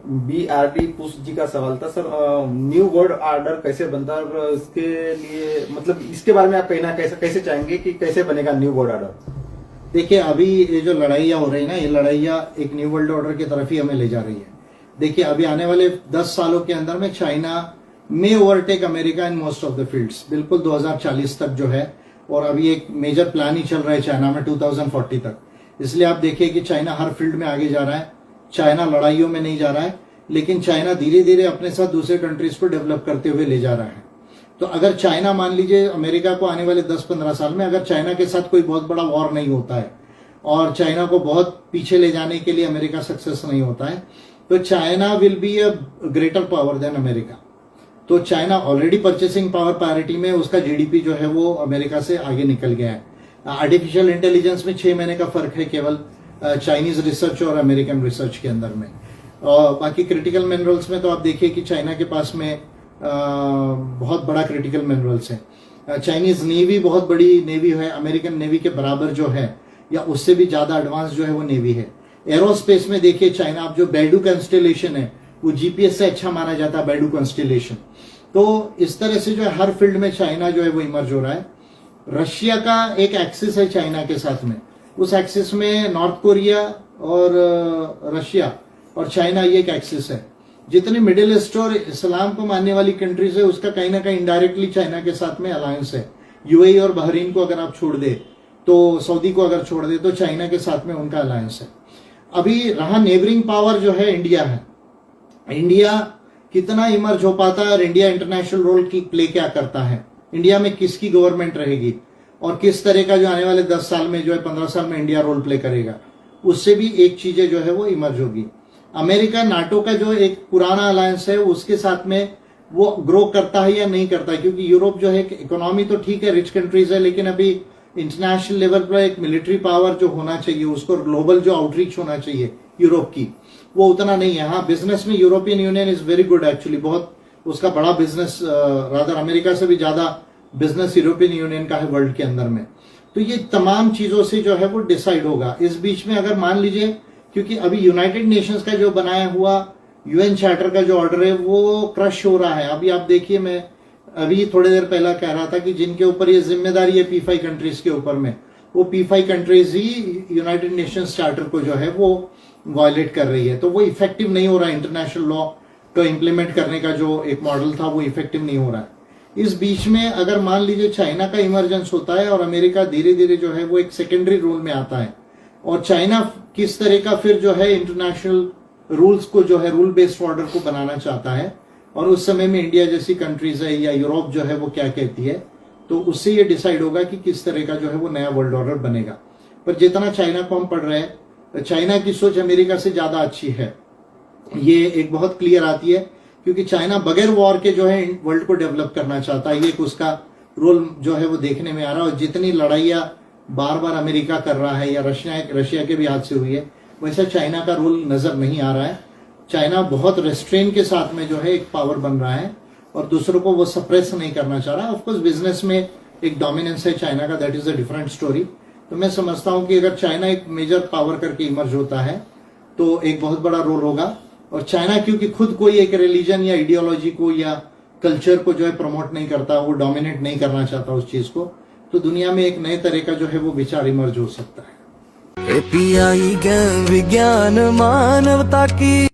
BRT पुष्प जी का सवाल था सर, न्यू वर्ल्ड ऑर्डर कैसे बनता है और इसके लिए मतलब इसके बारे में आप कहना कैसे कैसे चाहेंगे कि कैसे बनेगा न्यू वर्ल्ड ऑर्डर? देखिए, अभी ये जो लड़ाइयाँ हो रही है ना, ये लड़ाइयाँ एक न्यू वर्ल्ड ऑर्डर की तरफ ही हमें ले जा रही है। देखिए, अभी आने वाले 10 सालों के अंदर में चाइना में overtake America in most of the fields, बिल्कुल 2040 तक जो है। और अभी एक मेजर प्लान ही चल रहा है चाइना में 2040 तक। इसलिए आप देखिए कि चाइना हर फील्ड में आगे जा रहा है। चाइना लड़ाइयों में नहीं जा रहा है, लेकिन चाइना धीरे धीरे अपने साथ दूसरे कंट्रीज को डेवलप करते हुए ले जा रहा है। तो अगर चाइना, मान लीजिए अमेरिका को आने वाले 10-15 साल में अगर चाइना के साथ कोई बहुत बड़ा वॉर नहीं होता है और चाइना को बहुत पीछे ले जाने के लिए अमेरिका सक्सेस नहीं होता है, तो China will be a greater power than America. तो China already purchasing power parity में, उसका जीडीपी जो है वो अमेरिका से आगे निकल गया है। आर्टिफिशियल इंटेलिजेंस में 6 महीने का फर्क है केवल चाइनीज रिसर्च और अमेरिकन रिसर्च के अंदर में। और बाकी क्रिटिकल मिनरल्स में तो आप देखिए कि चाइना के पास में बहुत बड़ा क्रिटिकल मिनरल्स है। चाइनीज नेवी बहुत बड़ी नेवी है, अमेरिकन नेवी के बराबर जो है या उससे भी ज्यादा एडवांस जो है वो नेवी है। एरोस्पेस में देखिए चाइना, अब जो बैडू कॉन्स्टेलेशन है वो जीपीएस से अच्छा माना जाता है, बैडू कॉन्स्टेलेशन। तो इस तरह से जो है हर फील्ड में चाइना जो है वो इमर्ज हो रहा है। रशिया का एक एक्सिस है चाइना के साथ में, उस एक्सिस में नॉर्थ कोरिया और रशिया और चाइना, ये एक एक्सिस है। जितनी मिडिल ईस्ट और इस्लाम को मानने वाली कंट्रीज है उसका कहीं ना कहीं इनडायरेक्टली चाइना के साथ में अलायंस है। यूएई और बहरीन को अगर आप छोड़ दे, तो सऊदी को अगर छोड़ दे, तो चाइना के साथ में उनका अलायंस है। अभी रहा नेबरिंग पावर जो है इंडिया है। इंडिया कितना इमर्ज हो पाता है और इंडिया इंटरनेशनल रोल की प्ले क्या करता है, इंडिया में किसकी गवर्नमेंट रहेगी और किस तरह का जो आने वाले 10 साल में जो है 15 साल में इंडिया रोल प्ले करेगा, उससे भी एक चीजें जो है वो इमर्ज होगी। अमेरिका नाटो का जो एक पुराना अलायंस है उसके साथ में वो ग्रो करता है या नहीं करता है, क्योंकि यूरोप जो है इकोनॉमी तो ठीक है, रिच कंट्रीज है, लेकिन अभी इंटरनेशनल लेवल पर एक मिलिट्री पावर जो होना चाहिए, उसको ग्लोबल जो आउटरीच होना चाहिए यूरोप की, वो उतना नहीं है। हाँ, बिजनेस में European union is very good actually, बहुत उसका बड़ा बिजनेस, रादर अमेरिका से भी ज्यादा बिजनेस यूरोपियन यूनियन का है वर्ल्ड के अंदर में। तो ये तमाम चीजों से जो है वो डिसाइड होगा। इस बीच में अगर मान लीजिए, क्योंकि अभी यूनाइटेड नेशंस का जो बनाया हुआ यूएन चार्टर का जो ऑर्डर है वो क्रश हो रहा है। अभी आप देखिए, मैं अभी थोड़ी देर पहला कह रहा था कि जिनके ऊपर ये जिम्मेदारी है P5 कंट्रीज के ऊपर में, वो P5 कंट्रीज ही यूनाइटेड नेशंस चार्टर को जो है वो वायलेट कर रही है। तो वो इफेक्टिव नहीं हो रहा है, इंटरनेशनल लॉ को इम्प्लीमेंट करने का जो एक मॉडल था वो इफेक्टिव नहीं हो रहा है। इस बीच में अगर मान लीजिए चाइना का इमरजेंस होता है और अमेरिका धीरे धीरे जो है वो एक सेकेंडरी रोल में आता है, और चाइना किस तरह का फिर जो है इंटरनेशनल रूल्स को जो है रूल बेस्ड ऑर्डर को बनाना चाहता है, और उस समय में इंडिया जैसी कंट्रीज है या यूरोप जो है वो क्या कहती है, तो उससे ये डिसाइड होगा कि किस तरह का जो है वो नया वर्ल्ड ऑर्डर बनेगा। पर जितना चाइना को हम पढ़ रहे हैं, चाइना की सोच अमेरिका से ज्यादा अच्छी है, ये एक बहुत क्लियर आती है, क्योंकि चाइना बगैर वॉर के जो है वर्ल्ड को डेवलप करना चाहता है। ये एक उसका रोल जो है वो देखने में आ रहा है। और जितनी लड़ाइयाँ बार बार अमेरिका कर रहा है या रशिया के भी हाथ से हुई है, वैसा चाइना का रोल नजर नहीं आ रहा है। चाइना बहुत रेस्ट्रेन के साथ में जो है एक पावर बन रहा है और दूसरों को वो सप्रेस नहीं करना चाह रहा है। ऑफकोर्स बिजनेस में एक डोमिनेंस है चाइना का, that is a different story. तो मैं समझता हूं कि अगर चाइना एक मेजर पावर करके इमर्ज होता है तो एक बहुत बड़ा रोल होगा। और चाइना क्योंकि खुद कोई एक रिलीजन या आइडियोलॉजी को या कल्चर को जो है प्रमोट नहीं करता, वो डोमिनेट नहीं करना चाहता उस चीज को, तो दुनिया में एक नए तरह का जो है वो विचार इमर्ज हो सकता है। एपीआई ज्ञान विज्ञान मानवता की